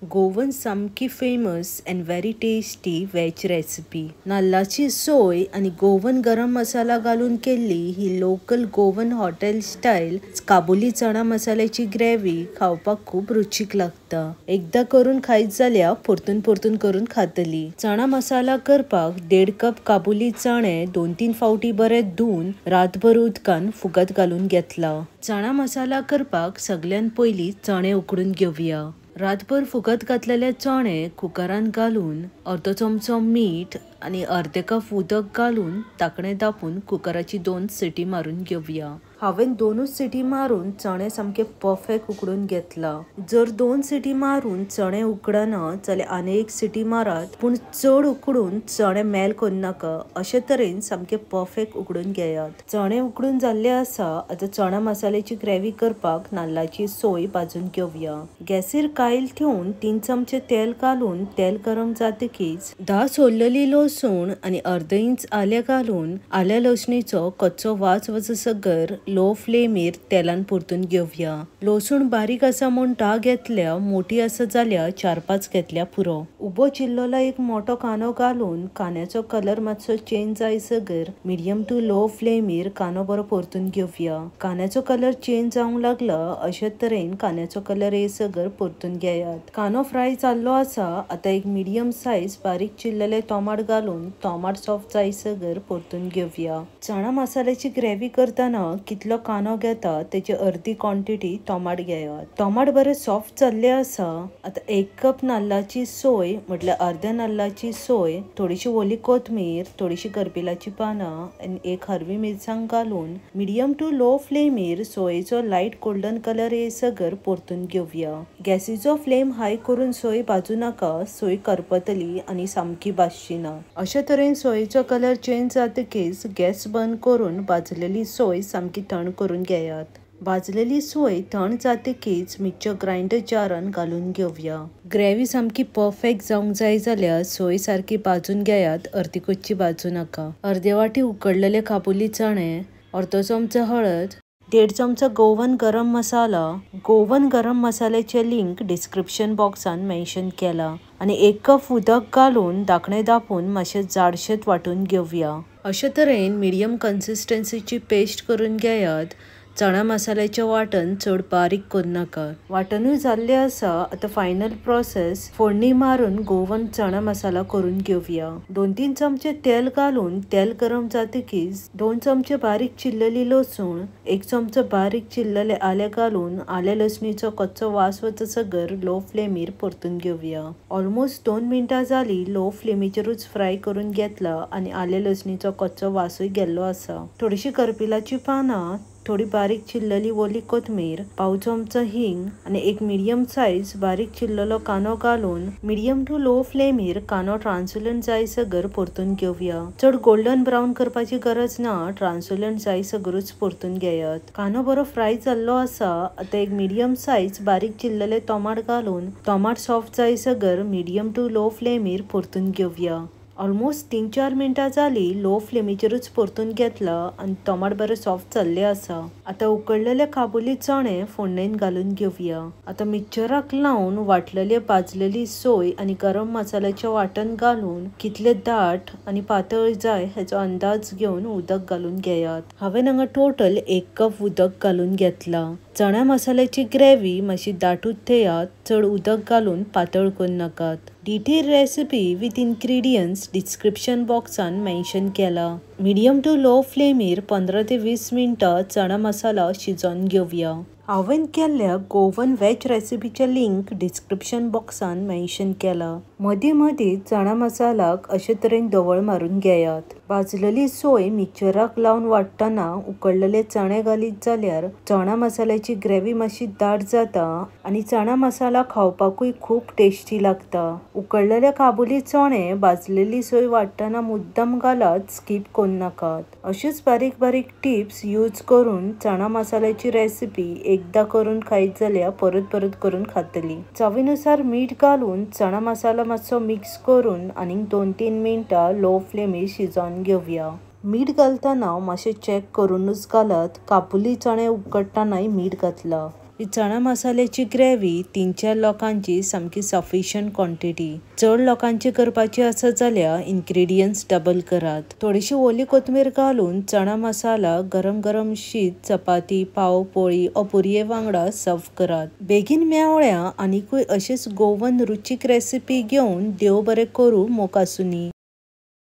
Goan सामकी famous and very tasty veg recipe. नाल्लाची सोय आणि गोवन गरम मसाला घालून केल्ली ही लोकल गोवन हॉटेल स्टाईल काबुली चणा मसाल्याची ग्रेव्ही खावपाक खूप रुचीक लागता। एकदा करून खायत जाल्यार परतून परतून करून खातली। चणा मसाला करपाक 1.5 कप काबुली चणे 2-3 फावटी बरे धुवन रातभर उदकान फुगत घालून घेतला। चणा मसाला करपाक सगळ्यान पयली चणे उकडून घेवया। रातभर फुगत घातलेले चणे कुकरान घालून अर्धो चमचो मीठ आणि अर्धे कप उदक घालून धाकणे धापून कुकराची 2 सिटी मारून घेवया। हांवें 2च सिटी मारून चणे सामके परफेक्ट उकडून घेतला। जर 2 सिटी मारून चणे उकडना जाल्यार आनी 1 सिटी मारात, पण चड उकडून चणे मेल करनाका। अशे तरेन सामके परफेक्ट उकडून घेयात। चणे उकडून जाल्ले आसा। आता चणा मसाल्याची ग्रेव्ही करपाक नाल्लाची सोय भाजून घेवया। गॅसीर कायल ठेवून 3 चमचे तेल घालून तेल गरम जातकीच 10 सोललेली लसूण आणि अर्ध इंच आले घालून आल्या लसणीचो कच्चो वास वचसगर लो फ्लेमीर तेलान परतून घेवया। लसूण बारीक आसा म्हूण 10 घेतल्या, मोठी आसा जाल्यार 4-5 घेतल्या पुरो। उबो चिल्लोला एक मोठो कांदो घालून कांद्याचो कलर मातसो चेंज जायसगर मिडियम टू लो फ्लेमीर कांदो बरो परतून घेवया। कांद्याचो कलर चेंज जावंक लागला अशे तरेन कांद्याचो कलर येसगर परतून घेयात। कांदो फ्राय जाल्लो आसा। आता एक मिडियम साइज बारीक चिल्लले टोमाट घालून टोमाट सॉफ्ट जायसगर परतून घेवया। चणा मसाल्याची ग्रेव्ही करताना कितलो कांदो घेता तेची अर्धी क्वांटिटी टोमाट घेयात। टोमाट बरे सॉफ्ट जाल्ले आसा। आता 1 कप नाल्लाची सोय म्हटल्यार अर्ध्या नाल्लाची सोय, थोडीशी ओली कोथमीर, थोडीशी करपिलाची पानां आणि एक हरवी मिरसांग घालून मिडियम टू लो फ्लेमीर सोयेचो लाईट गोल्डन कलर येसगर परतून घेवया। गॅसीचो फ्लेम हाय करून सोय भाजू नाका, सोय करपतली आणि सामकी भाजची ना। अशा तरेन सोयेचो कलर चेंज जातकीच गॅस बंद करून भाजलेली सोय सामकी थंड करून घेयात। भाजलेली सोय थंड जातकीच मिक्सर ग्राइंडर जारान घालून घेवया। ग्रेव्ही सामकी परफेक्ट जावंक जाय जाल्यार सोय सारकी भाजून घेयात, अर्दी कच्ची भाजू नाका। अर्दे वाटी उकडलेले काबुली चणे, अर्धो चमचो हळद, 1.5 चमचो गोवन गरम मसाला। गोवन गरम मसाल्याचे लिंक डिस्क्रिप्शन बॉक्सान मेन्शन केला आणि 1 कप उदक घालून धाकणे धापून मातशे जाडशेत वाटून घेवया। अशे तरेन मिडियम कन्सिस्टन्सीची पेस्ट करून घेयात। चणा मसाल्याचे वाटण चड बारीक करनाका। वाटणूय जाल्ले आसा। आता फायनल प्रोसेस फोडणी मारून गोवन चणा मसाला करून घेवया। 2-3 चमचे तेल घालून तेल गरम जातकीच 2 चमचे बारीक चिल्लली लसूण, 1 चमचो बारीक चिल्लले आले घालून आले लसणीचो कच्चो वास वचसगर लो फ्लेमीर परतून घेवया। ऑलमोस्ट 2 मिनिटां जाली लो फ्लेमीचेरूच फ्राय करून घेतला आणि आले लसणीचो कच्चो वासूय गेल्लो आसा। थोडीशी करपिलाची पानां, थोडी बारीक चिल्लली ओली कोथमीर, पाव चमचो हिंग आणि एक मिडियम साइज बारीक चिल्ललो कांदो घालून मिडियम टू लो फ्लेमीर कांदो ट्रान्सलंट जायसगर परतून घेवया। चड गोल्डन ब्राउन करपाची गरज ना, ट्रान्सलंट जायसगरूच परतून घेयात। कांदो बरो फ्राय जाल्लो आसा। आता एक मिडियम साइज बारीक चिल्लले टोमाट घालून टोमाट सॉफ्ट जायसगर मिडियम टू लो फ्लेमीर परतून घेवया। ऑलमोस्ट 3-4 मिनिटां जाली लो फ्लेमीचेरूच परतून घेतला आणि टोमाट बरे सॉफ्ट जाल्ले आसा। आता उकडलेले काबुली चणे फोडणेन घालून घेवया। आता मिक्सराक लावून वाटलेली भाजलेली सोय आणि गरम मसाल्याचे वाटण घालून कितले दाट आणि पातळ जाय हेचो अंदाज घेऊन उदक घालून घेयात। हांवें हांगा टोटल 1 कप उदक घालून घेतला। चण्या मसाल्याची ग्रेव्ही मातशी दाटूच थेयात, चड उदक घालून पातळ करनाकात। Detail recipe with ingredients description बॉक्सान मेन्शन केला। मिडियम टू लो फ्लेमीर 15 ते 20 मिनिटां चणा मसाला शिजोवन घेवया। हांवें केल्ल्या गोवन वेज रेसिपीचे लिंक डिस्क्रिप्शन बॉक्सान मेन्शन केला। मदीं मदीं चणा मसालाक अशे तरेन दवळ मारून घेयात। भाजलेली सोय मिक्सराक लावन वाटतना उकडलेले चणे घालीत जाल्यार चणा मसाल्याची ग्रेव्ही मातशी दाट जाता आणि चणा मसाला खावपाकूय खूप टेस्टी लागता। उकडलेले काबुली चणे भाजलेली सोय वाटतना मुद्दाम घालात, स्किप करनाकात। अशीच बारीक बारीक टिप्स यूज करून चणा मसाल्याची रेसिपी एकदा करून खायत जाल्यार परत परत करून खातली। चवीनुसार मीठ घालून चणा मसाला मातसो मिक्स करून आनीक 2-3 मिनिटां लो फ्लेमीर शिजोवन घेवया। मीठ घालतना मातशें चेक करूनच घालात। काबुली चणे उकडटनाय मीठ घातला। ही चणा मसाल्याची ग्रेव्ही 3-4 लोकांची सामकी सफिशियंट क्वांटिटी. चड लोकांची करपाची आसत जाल्यार इंग्रेडियंट्स डबल करात. थोडीशी ओली कोथमीर घालून चणा मसाला गरम गरम शीत, चपाती, पाव, पोळी वा पुरये वांगडा सर्व करात. बेगीन मेवळ्या आनिकूय अशीच गोवन रुचीक रेसिपी घेवन देव बरें करूं मोग आसूनी.